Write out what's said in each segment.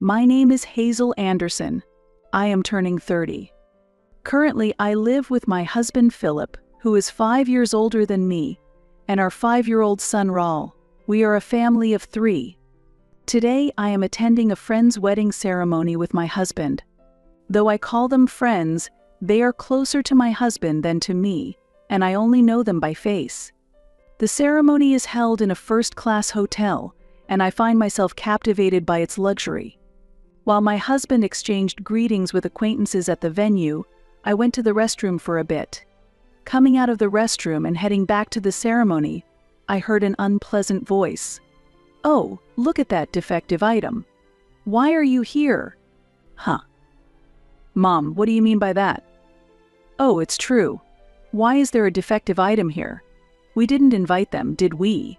My name is Hazel Anderson. I am turning 30. Currently, I live with my husband Philip, who is 5 years older than me, and our 5-year-old son Raul. We are a family of 3. Today, I am attending a friend's wedding ceremony with my husband. Though I call them friends, they are closer to my husband than to me, and I only know them by face. The ceremony is held in a first-class hotel, and I find myself captivated by its luxury. While my husband exchanged greetings with acquaintances at the venue, I went to the restroom for a bit. Coming out of the restroom and heading back to the ceremony, I heard an unpleasant voice. "Oh, look at that defective item. Why are you here?" "Huh. Mom, what do you mean by that?" "Oh, it's true. Why is there a defective item here? We didn't invite them, did we?"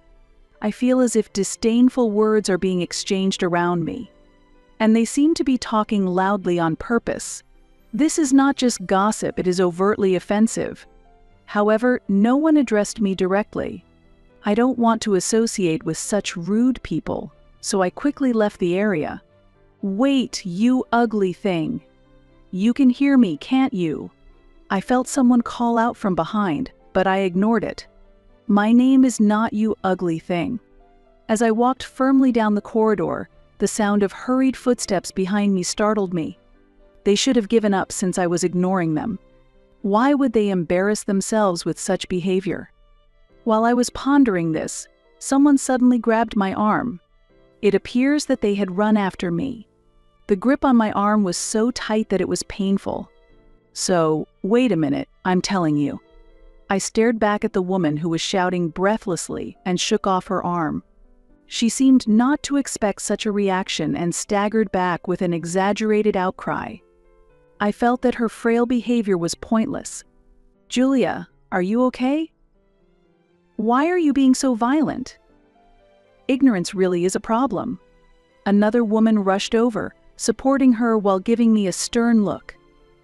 I feel as if disdainful words are being exchanged around me. And they seem to be talking loudly on purpose. This is not just gossip, it is overtly offensive. However, no one addressed me directly. I don't want to associate with such rude people, so I quickly left the area. "Wait, you ugly thing. You can hear me, can't you?" I felt someone call out from behind, but I ignored it. My name is not you ugly thing. As I walked firmly down the corridor, the sound of hurried footsteps behind me startled me. They should have given up since I was ignoring them. Why would they embarrass themselves with such behavior? While I was pondering this, someone suddenly grabbed my arm. It appears that they had run after me. The grip on my arm was so tight that it was painful. "So, wait a minute, I'm telling you." I stared back at the woman who was shouting breathlessly and shook off her arm. She seemed not to expect such a reaction and staggered back with an exaggerated outcry. I felt that her frail behavior was pointless. "Julia, are you okay? Why are you being so violent?" Ignorance really is a problem. Another woman rushed over, supporting her while giving me a stern look.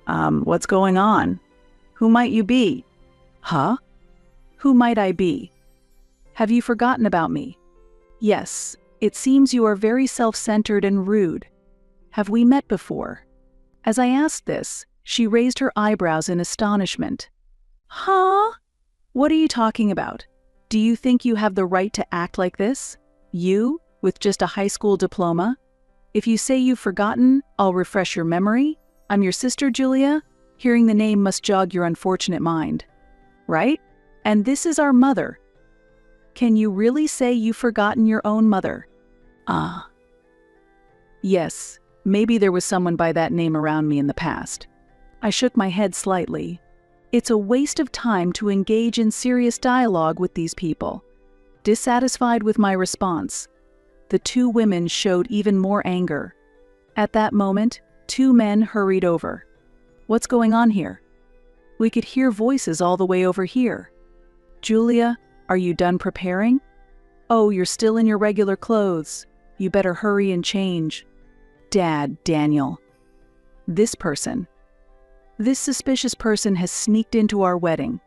What's going on? Who might you be?" "Huh? Who might I be? Have you forgotten about me?" "Yes, it seems you are very self-centered and rude. Have we met before?" As I asked this, she raised her eyebrows in astonishment. "Huh? What are you talking about? Do you think you have the right to act like this? You, with just a high school diploma? If you say you've forgotten, I'll refresh your memory. I'm your sister, Julia." Hearing the name must jog your unfortunate mind. "Right? And this is our mother. Can you really say you've forgotten your own mother?" Yes, maybe there was someone by that name around me in the past. I shook my head slightly. It's a waste of time to engage in serious dialogue with these people. Dissatisfied with my response, the 2 women showed even more anger. At that moment, 2 men hurried over. "What's going on here? We could hear voices all the way over here." "Julia, are you done preparing?" "Oh, you're still in your regular clothes. You better hurry and change." "Dad, Daniel. This suspicious person has sneaked into our wedding.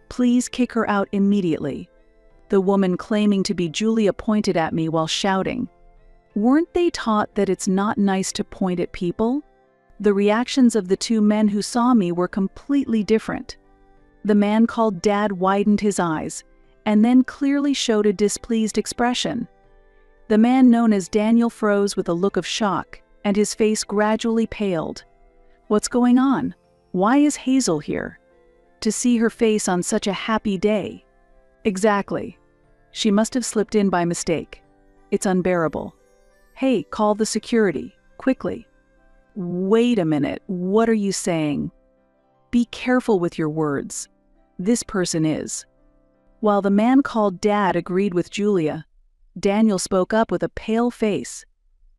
Please kick her out immediately." The woman claiming to be Julia pointed at me while shouting. Weren't they taught that it's not nice to point at people? The reactions of the 2 men who saw me were completely different. The man called Dad widened his eyes, and then clearly showed a displeased expression. The man known as Daniel froze with a look of shock, and his face gradually paled. What's going on? Why is Hazel here? To see her face on such a happy day. Exactly. She must have slipped in by mistake. It's unbearable. Hey, call the security, quickly. Wait a minute, what are you saying? Be careful with your words. This person is. While the man called Dad agreed with Julia, Daniel spoke up with a pale face.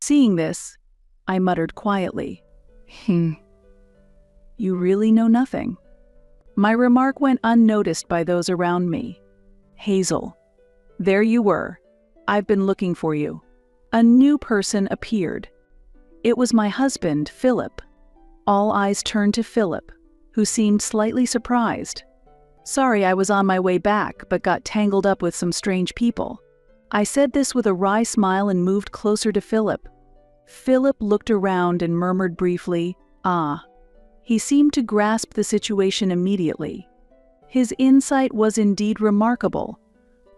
Seeing this, I muttered quietly, You really know nothing. My remark went unnoticed by those around me. Hazel, there you were. I've been looking for you. A new person appeared. It was my husband, Philip. All eyes turned to Philip, who seemed slightly surprised. Sorry, I was on my way back, but got tangled up with some strange people. I said this with a wry smile and moved closer to Philip. Philip looked around and murmured briefly, "Ah." He seemed to grasp the situation immediately. His insight was indeed remarkable.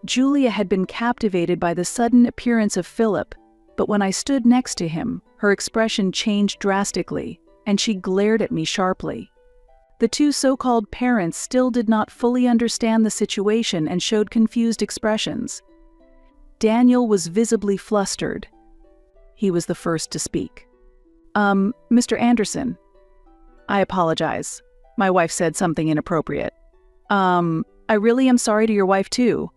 Julia had been captivated by the sudden appearance of Philip, but when I stood next to him, her expression changed drastically, and she glared at me sharply. The two so-called parents still did not fully understand the situation and showed confused expressions. Daniel was visibly flustered. He was the first to speak. Mr. Anderson. I apologize. My wife said something inappropriate. I really am sorry to your wife too.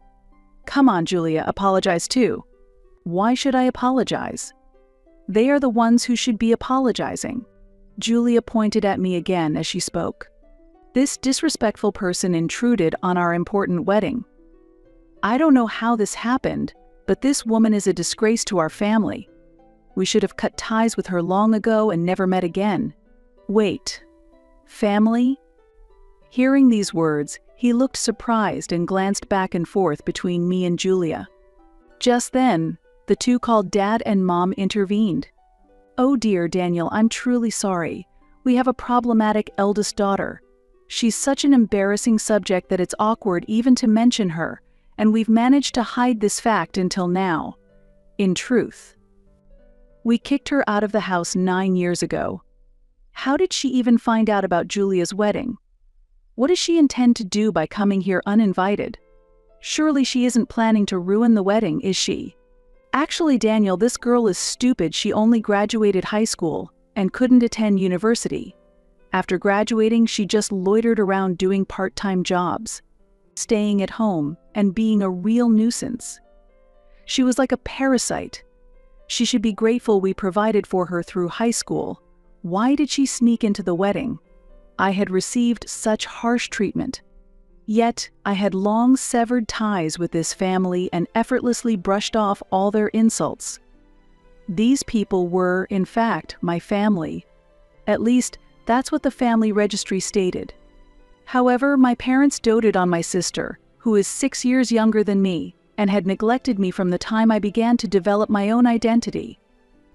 Come on, Julia, apologize too. Why should I apologize? They are the ones who should be apologizing. Julia pointed at me again as she spoke. This disrespectful person intruded on our important wedding. I don't know how this happened, but this woman is a disgrace to our family. We should have cut ties with her long ago and never met again. Wait. Family? Hearing these words, he looked surprised and glanced back and forth between me and Julia. Just then, the two called Dad and Mom intervened. "Oh dear, Daniel, I'm truly sorry. We have a problematic eldest daughter. She's such an embarrassing subject that it's awkward even to mention her, and we've managed to hide this fact until now. In truth, we kicked her out of the house 9 years ago. How did she even find out about Julia's wedding? What does she intend to do by coming here uninvited? Surely she isn't planning to ruin the wedding, is she? Actually, Daniel, this girl is stupid. She only graduated high school and couldn't attend university. After graduating, she just loitered around doing part-time jobs, staying at home, and being a real nuisance. She was like a parasite. She should be grateful we provided for her through high school. Why did she sneak into the wedding? I had received such harsh treatment. Yet, I had long severed ties with this family and effortlessly brushed off all their insults. These people were, in fact, my family. At least, that's what the family registry stated. However, my parents doted on my sister, who is 6 years younger than me, and had neglected me from the time I began to develop my own identity.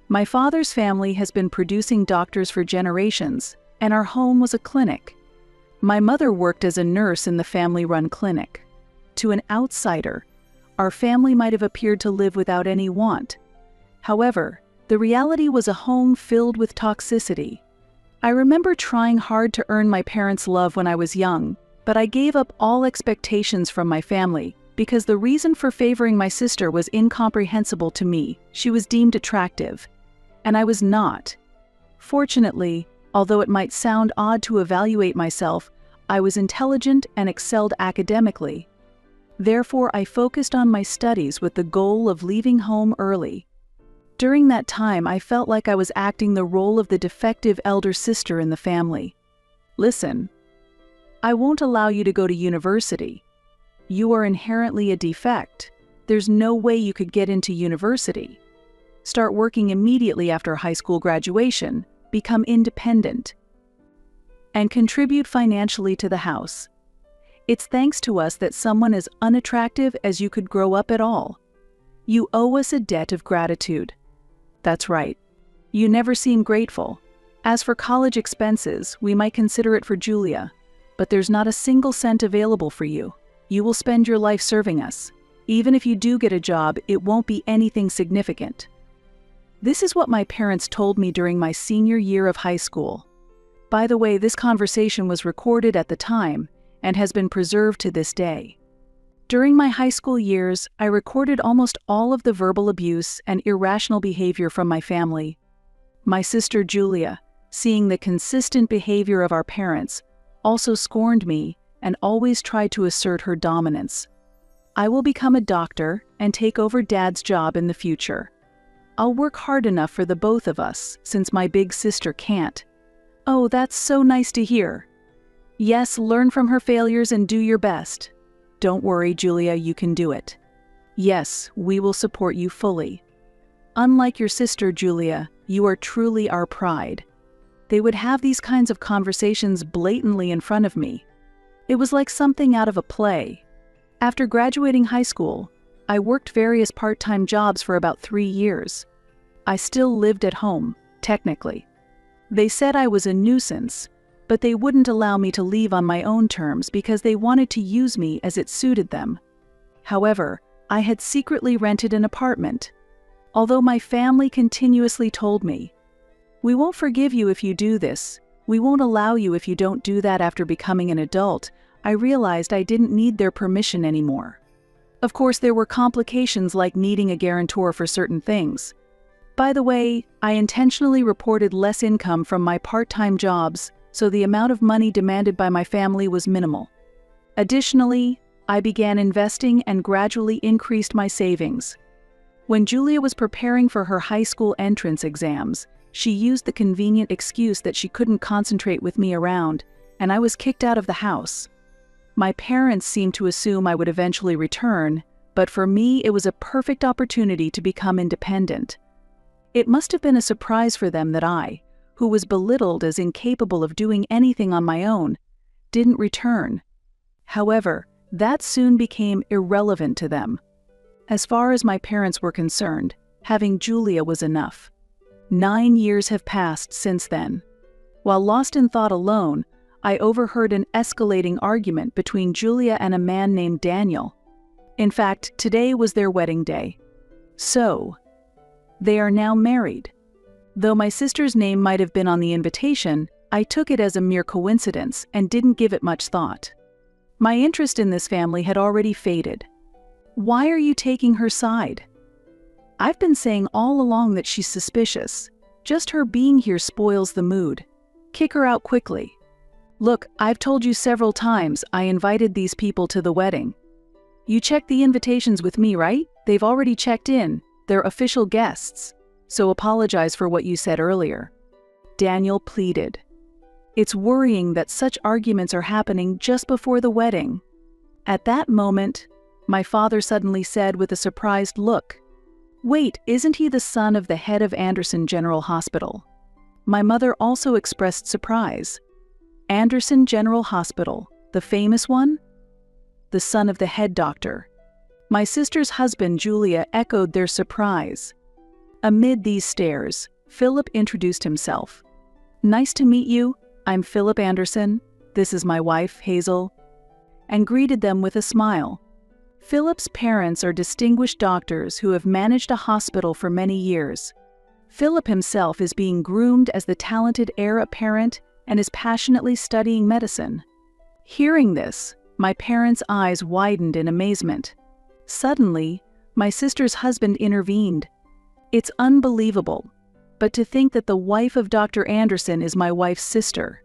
My father's family has been producing doctors for generations, and our home was a clinic. My mother worked as a nurse in the family-run clinic. To an outsider, our family might have appeared to live without any want. However, the reality was a home filled with toxicity. I remember trying hard to earn my parents' love when I was young, but I gave up all expectations from my family because the reason for favoring my sister was incomprehensible to me. She was deemed attractive, and I was not. Fortunately, although it might sound odd to evaluate myself, I was intelligent and excelled academically. Therefore, I focused on my studies with the goal of leaving home early. During that time, I felt like I was acting the role of the defective elder sister in the family. Listen, I won't allow you to go to university. You are inherently a defect. There's no way you could get into university. Start working immediately after high school graduation, become independent, and contribute financially to the house. It's thanks to us that someone as unattractive as you could grow up at all. You owe us a debt of gratitude. That's right. You never seem grateful. As for college expenses, we might consider it for Julia, but there's not a single cent available for you. You will spend your life serving us. Even if you do get a job, it won't be anything significant. This is what my parents told me during my senior year of high school. By the way, this conversation was recorded at the time and has been preserved to this day. During my high school years, I recorded almost all of the verbal abuse and irrational behavior from my family. My sister Julia, seeing the consistent behavior of our parents, also scorned me and always tried to assert her dominance. I will become a doctor and take over Dad's job in the future. I'll work hard enough for the both of us, since my big sister can't. Oh, that's so nice to hear. Yes, learn from her failures and do your best. Don't worry, Julia, you can do it. Yes, we will support you fully. Unlike your sister, Julia, you are truly our pride. They would have these kinds of conversations blatantly in front of me. It was like something out of a play. After graduating high school, I worked various part-time jobs for about 3 years. I still lived at home, technically. They said I was a nuisance, but they wouldn't allow me to leave on my own terms because they wanted to use me as it suited them. However, I had secretly rented an apartment. Although my family continuously told me, "We won't forgive you if you do this. We won't allow you if you don't do that after becoming an adult," I realized I didn't need their permission anymore. Of course, there were complications like needing a guarantor for certain things. By the way, I intentionally reported less income from my part-time jobs, so the amount of money demanded by my family was minimal. Additionally, I began investing and gradually increased my savings. When Julia was preparing for her high school entrance exams, she used the convenient excuse that she couldn't concentrate with me around, and I was kicked out of the house. My parents seemed to assume I would eventually return, but for me it was a perfect opportunity to become independent. It must have been a surprise for them that I, who was belittled as incapable of doing anything on my own, didn't return. However, that soon became irrelevant to them. As far as my parents were concerned, having Julia was enough. 9 years have passed since then. While lost in thought alone, I overheard an escalating argument between Julia and a man named Daniel. In fact, today was their wedding day. So, they are now married. Though my sister's name might have been on the invitation, I took it as a mere coincidence and didn't give it much thought. My interest in this family had already faded. Why are you taking her side? I've been saying all along that she's suspicious. Just her being here spoils the mood. Kick her out quickly. Look, I've told you several times I invited these people to the wedding. You checked the invitations with me, right? They've already checked in. They're official guests. So apologize for what you said earlier. Daniel pleaded. It's worrying that such arguments are happening just before the wedding. At that moment, my father suddenly said with a surprised look, "Wait, isn't he the son of the head of Anderson General Hospital?" My mother also expressed surprise. Anderson General Hospital, the famous one? The son of the head doctor. My sister's husband, Julia, echoed their surprise. Amid these stares, Philip introduced himself. "Nice to meet you. I'm Philip Anderson. This is my wife, Hazel," and greeted them with a smile. Philip's parents are distinguished doctors who have managed a hospital for many years. Philip himself is being groomed as the talented heir apparent and is passionately studying medicine. Hearing this, my parents' eyes widened in amazement. Suddenly, my sister's husband intervened. "It's unbelievable, but to think that the wife of Dr. Anderson is my wife's sister.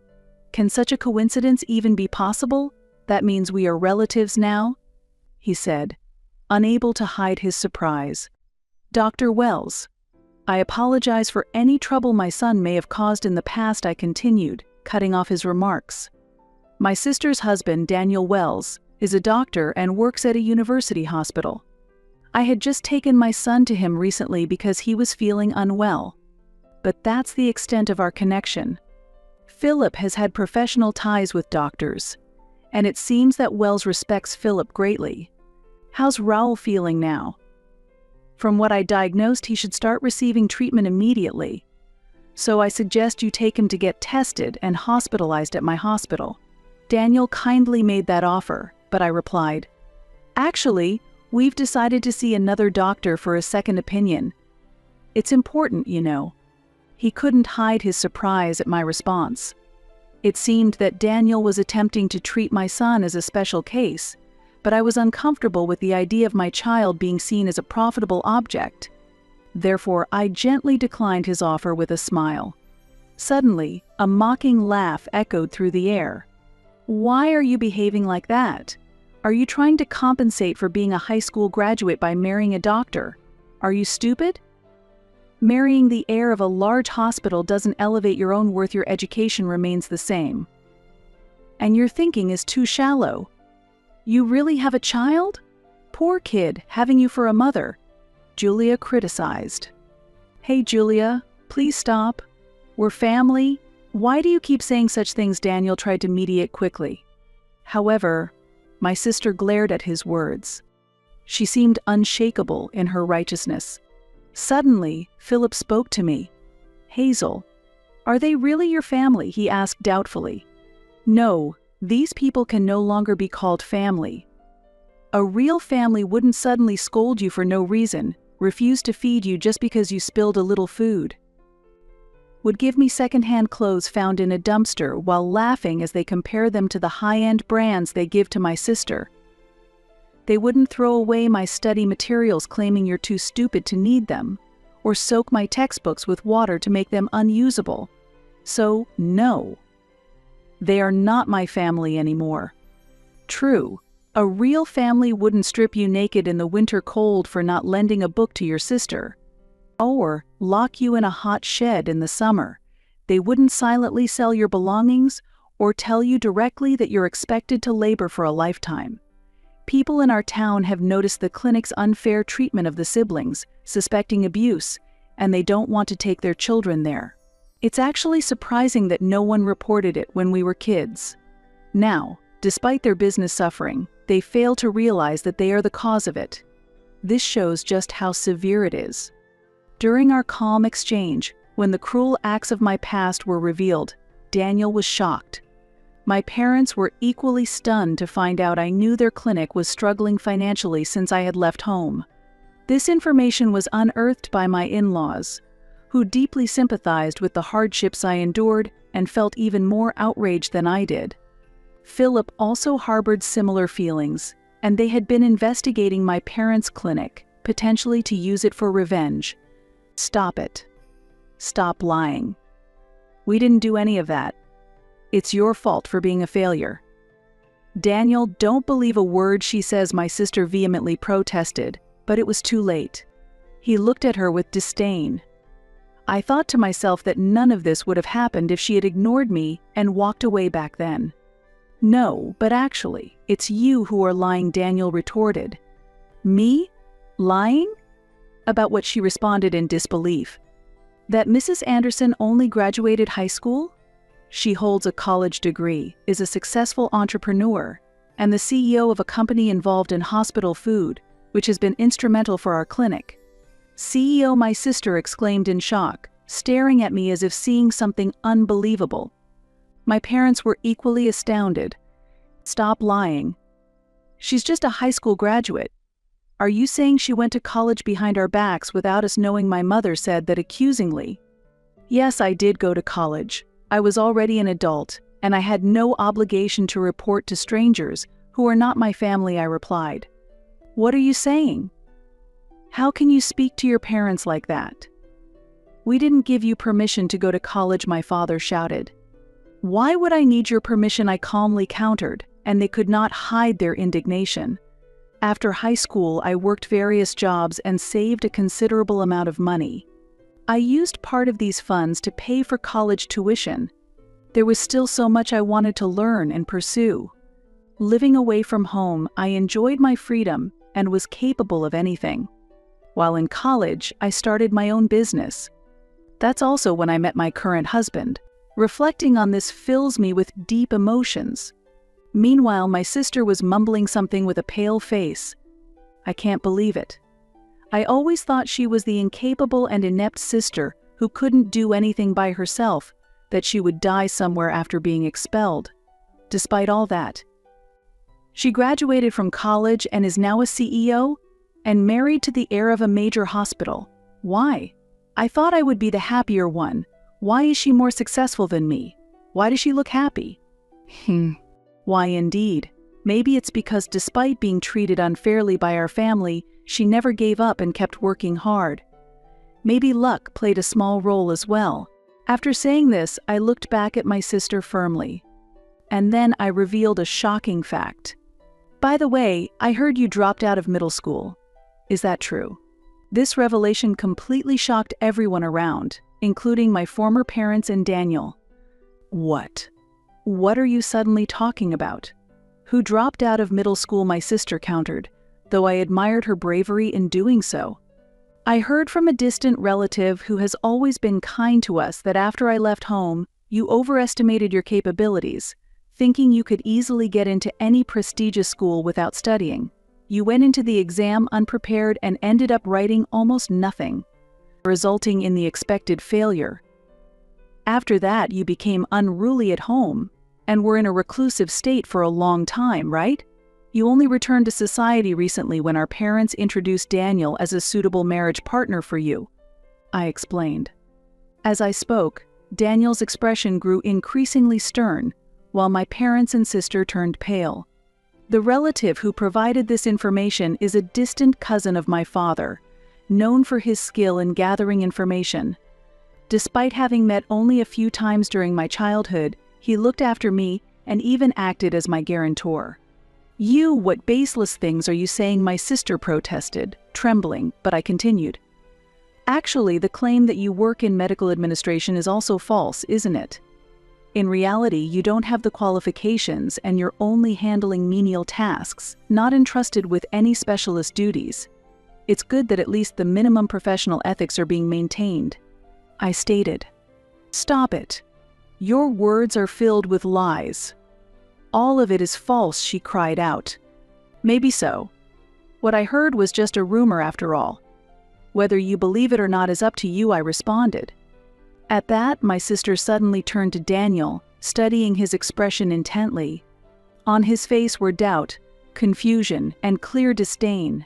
Can such a coincidence even be possible? That means we are relatives now?" he said, unable to hide his surprise. "Dr. Wells, I apologize for any trouble my son may have caused in the past," I continued, cutting off his remarks. "My sister's husband, Daniel Wells, is a doctor and works at a university hospital. I had just taken my son to him recently because he was feeling unwell. But that's the extent of our connection. Philip has had professional ties with doctors, and it seems that Wells respects Philip greatly. How's Raul feeling now? From what I diagnosed, he should start receiving treatment immediately. So I suggest you take him to get tested and hospitalized at my hospital." Daniel kindly made that offer, but I replied, "Actually, we've decided to see another doctor for a second opinion. It's important, you know." He couldn't hide his surprise at my response. It seemed that Daniel was attempting to treat my son as a special case, but I was uncomfortable with the idea of my child being seen as a profitable object. Therefore, I gently declined his offer with a smile. Suddenly, a mocking laugh echoed through the air. "Why are you behaving like that? Are you trying to compensate for being a high school graduate by marrying a doctor? Are you stupid? Marrying the heir of a large hospital doesn't elevate your own worth. Your education remains the same. And your thinking is too shallow. You really have a child? Poor kid, having you for a mother," Julia criticized. "Hey Julia, please stop. We're family. Why do you keep saying such things?" Daniel tried to mediate quickly. However, my sister glared at his words. She seemed unshakable in her righteousness. Suddenly, Philip spoke to me. "Hazel, are they really your family?" he asked doubtfully. "No, these people can no longer be called family. A real family wouldn't suddenly scold you for no reason, refuse to feed you just because you spilled a little food, would give me secondhand clothes found in a dumpster while laughing as they compare them to the high-end brands they give to my sister. They wouldn't throw away my study materials claiming you're too stupid to need them, or soak my textbooks with water to make them unusable. So, no. They are not my family anymore. True, a real family wouldn't strip you naked in the winter cold for not lending a book to your sister, or lock you in a hot shed in the summer. They wouldn't silently sell your belongings or tell you directly that you're expected to labor for a lifetime. People in our town have noticed the clinic's unfair treatment of the siblings, suspecting abuse, and they don't want to take their children there. It's actually surprising that no one reported it when we were kids. Now, despite their business suffering, they fail to realize that they are the cause of it. This shows just how severe it is. During our calm exchange, when the cruel acts of my past were revealed, Daniel was shocked. My parents were equally stunned to find out I knew their clinic was struggling financially since I had left home. This information was unearthed by my in-laws, who deeply sympathized with the hardships I endured and felt even more outraged than I did. Philip also harbored similar feelings, and they had been investigating my parents' clinic, potentially to use it for revenge. Stop it. Stop lying. We didn't do any of that. It's your fault for being a failure. Daniel, don't believe a word she says, my sister vehemently protested, but it was too late. He looked at her with disdain. I thought to myself that none of this would have happened if she had ignored me and walked away back then. No, but actually, it's you who are lying, Daniel retorted. Me? Lying? About what? She responded in disbelief. That Mrs. Anderson only graduated high school? She holds a college degree, is a successful entrepreneur, and the CEO of a company involved in hospital food, which has been instrumental for our clinic. CEO, my sister exclaimed in shock, staring at me as if seeing something unbelievable. My parents were equally astounded. Stop lying. She's just a high school graduate. Are you saying she went to college behind our backs without us knowing? My mother said that accusingly. Yes, I did go to college. I was already an adult, and I had no obligation to report to strangers who are not my family, I replied. What are you saying? How can you speak to your parents like that? We didn't give you permission to go to college, my father shouted. Why would I need your permission? I calmly countered, and they could not hide their indignation. After high school, I worked various jobs and saved a considerable amount of money. I used part of these funds to pay for college tuition. There was still so much I wanted to learn and pursue. Living away from home, I enjoyed my freedom and was capable of anything. While in college, I started my own business. That's also when I met my current husband. Reflecting on this fills me with deep emotions. Meanwhile, my sister was mumbling something with a pale face. I can't believe it. I always thought she was the incapable and inept sister who couldn't do anything by herself, that she would die somewhere after being expelled. Despite all that, she graduated from college and is now a CEO and married to the heir of a major hospital. Why? I thought I would be the happier one. Why is she more successful than me? Why does she look happy? Why indeed? Maybe it's because despite being treated unfairly by our family, she never gave up and kept working hard. Maybe luck played a small role as well. After saying this, I looked back at my sister firmly. And then I revealed a shocking fact. By the way, I heard you dropped out of middle school. Is that true? This revelation completely shocked everyone around, including my former parents and Daniel. What? What are you suddenly talking about? Who dropped out of middle school? My sister countered, though I admired her bravery in doing so. I heard from a distant relative who has always been kind to us that after I left home, you overestimated your capabilities, thinking you could easily get into any prestigious school without studying. You went into the exam unprepared and ended up writing almost nothing. resulting in the expected failure. After that, you became unruly at home and were in a reclusive state for a long time, right? You only returned to society recently when our parents introduced Daniel as a suitable marriage partner for you, I explained. As I spoke, Daniel's expression grew increasingly stern, while my parents and sister turned pale. The relative who provided this information is a distant cousin of my father, known for his skill in gathering information. Despite having met only a few times during my childhood, he looked after me and even acted as my guarantor. What baseless things are you saying?" my sister protested, trembling, but I continued. "Actually, the claim that you work in medical administration is also false, isn't it? In reality, you don't have the qualifications and you're only handling menial tasks, not entrusted with any specialist duties. It's good that at least the minimum professional ethics are being maintained," I stated. "Stop it. Your words are filled with lies. All of it is false," she cried out. "Maybe so. What I heard was just a rumor after all. Whether you believe it or not is up to you," I responded. At that, my sister suddenly turned to Daniel, studying his expression intently. On his face were doubt, confusion, and clear disdain.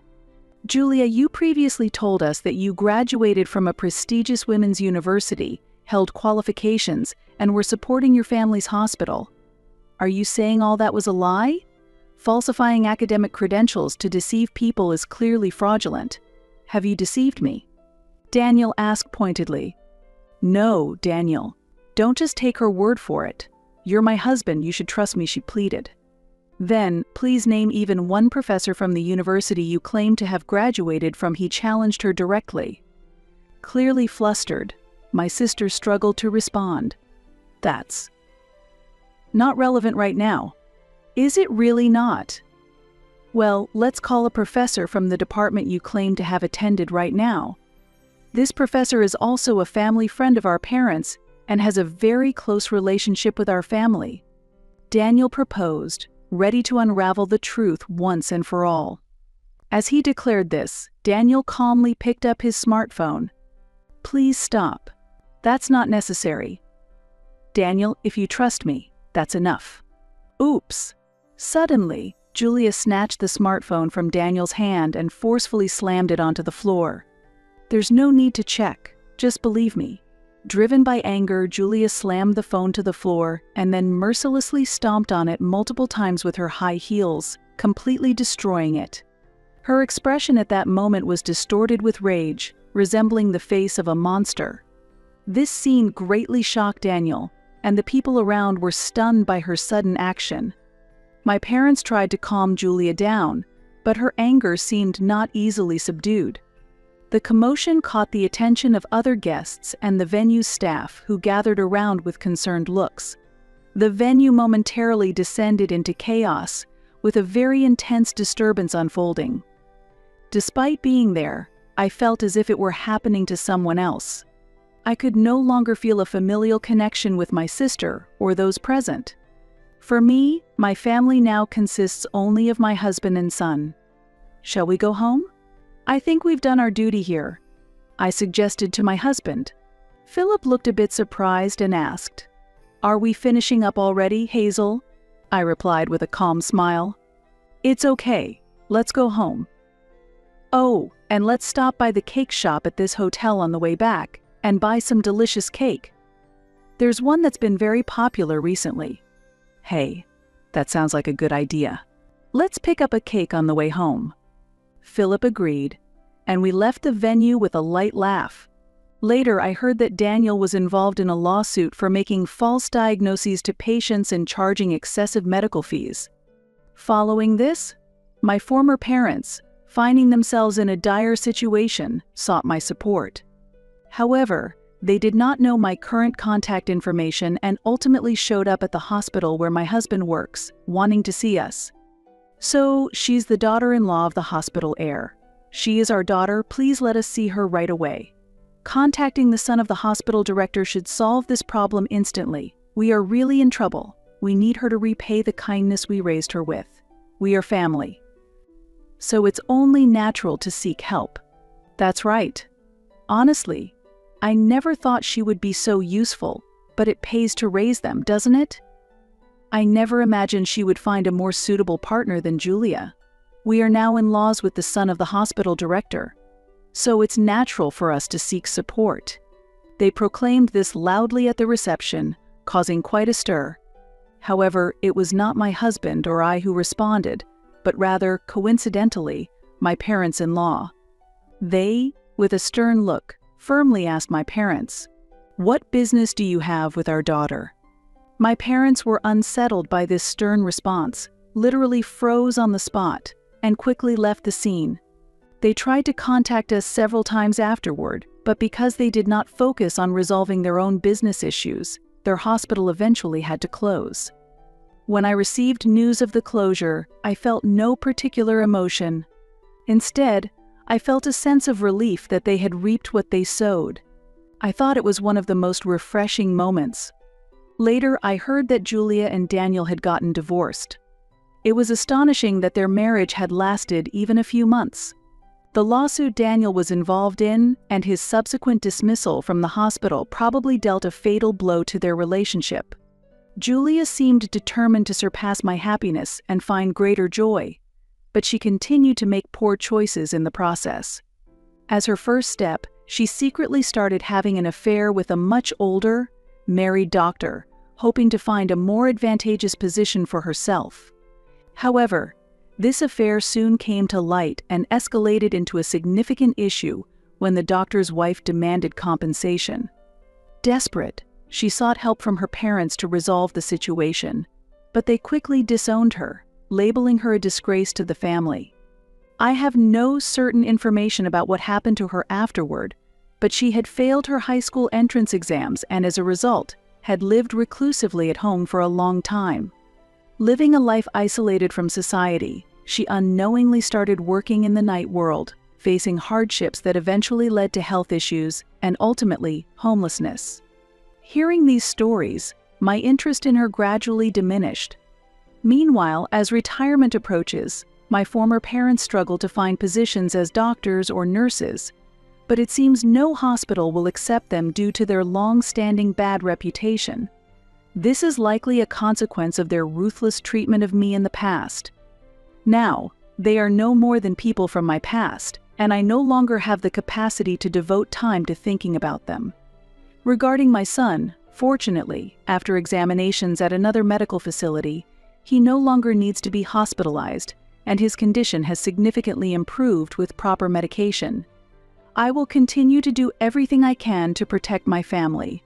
"Julia, you previously told us that you graduated from a prestigious women's university, held qualifications, and were supporting your family's hospital. Are you saying all that was a lie? Falsifying academic credentials to deceive people is clearly fraudulent. Have you deceived me?" Daniel asked pointedly. "No, Daniel. Don't just take her word for it. You're my husband, you should trust me," she pleaded. "Then, please name even one professor from the university you claim to have graduated from," he challenged her directly. Clearly flustered, my sister struggled to respond. "That's not relevant right now." "Is it really not? Well, let's call a professor from the department you claim to have attended right now. This professor is also a family friend of our parents and has a very close relationship with our family," Daniel proposed, ready to unravel the truth once and for all. As he declared this, Daniel calmly picked up his smartphone. "Please stop. That's not necessary. Daniel, if you trust me, that's enough." Oops! Suddenly, Julia snatched the smartphone from Daniel's hand and forcefully slammed it onto the floor. "There's no need to check, just believe me." Driven by anger, Julia slammed the phone to the floor and then mercilessly stomped on it multiple times with her high heels, completely destroying it. Her expression at that moment was distorted with rage, resembling the face of a monster. This scene greatly shocked Daniel, and the people around were stunned by her sudden action. My parents tried to calm Julia down, but her anger seemed not easily subdued. The commotion caught the attention of other guests and the venue's staff, who gathered around with concerned looks. The venue momentarily descended into chaos, with a very intense disturbance unfolding. Despite being there, I felt as if it were happening to someone else. I could no longer feel a familial connection with my sister or those present. For me, my family now consists only of my husband and son. "Shall we go home? I think we've done our duty here," I suggested to my husband. Philip looked a bit surprised and asked, "Are we finishing up already, Hazel?" I replied with a calm smile. "It's okay, let's go home. Oh, and let's stop by the cake shop at this hotel on the way back and buy some delicious cake. There's one that's been very popular recently." "Hey, that sounds like a good idea. Let's pick up a cake on the way home." Philip agreed, and we left the venue with a light laugh. Later, I heard that Daniel was involved in a lawsuit for making false diagnoses to patients and charging excessive medical fees. Following this, my former parents, finding themselves in a dire situation, sought my support. However, they did not know my current contact information and ultimately showed up at the hospital where my husband works, wanting to see us. "So, she's the daughter-in-law of the hospital heir. She is our daughter, please let us see her right away. Contacting the son of the hospital director should solve this problem instantly. We are really in trouble. We need her to repay the kindness we raised her with. We are family. So it's only natural to seek help." "That's right. Honestly, I never thought she would be so useful, but it pays to raise them, doesn't it? I never imagined she would find a more suitable partner than Julia. We are now in-laws with the son of the hospital director, so it's natural for us to seek support." They proclaimed this loudly at the reception, causing quite a stir. However, it was not my husband or I who responded, but rather, coincidentally, my parents-in-law. They, with a stern look, firmly asked my parents, "What business do you have with our daughter?" My parents were unsettled by this stern response, literally froze on the spot, and quickly left the scene. They tried to contact us several times afterward, but because they did not focus on resolving their own business issues, their hospital eventually had to close. When I received news of the closure, I felt no particular emotion. Instead, I felt a sense of relief that they had reaped what they sowed. I thought it was one of the most refreshing moments. Later, I heard that Julia and Daniel had gotten divorced. It was astonishing that their marriage had lasted even a few months. The lawsuit Daniel was involved in and his subsequent dismissal from the hospital probably dealt a fatal blow to their relationship. Julia seemed determined to surpass my happiness and find greater joy, but she continued to make poor choices in the process. As her first step, she secretly started having an affair with a much older, married doctor, hoping to find a more advantageous position for herself. However, this affair soon came to light and escalated into a significant issue when the doctor's wife demanded compensation. Desperate, she sought help from her parents to resolve the situation, but they quickly disowned her, labeling her a disgrace to the family. I have no certain information about what happened to her afterward, but she had failed her high school entrance exams and as a result, had lived reclusively at home for a long time. Living a life isolated from society, she unknowingly started working in the night world, facing hardships that eventually led to health issues and ultimately homelessness. Hearing these stories, my interest in her gradually diminished. Meanwhile, as retirement approaches, my former parents struggle to find positions as doctors or nurses, but it seems no hospital will accept them due to their long-standing bad reputation. This is likely a consequence of their ruthless treatment of me in the past. Now, they are no more than people from my past, and I no longer have the capacity to devote time to thinking about them. Regarding my son, fortunately, after examinations at another medical facility, he no longer needs to be hospitalized, and his condition has significantly improved with proper medication. I will continue to do everything I can to protect my family,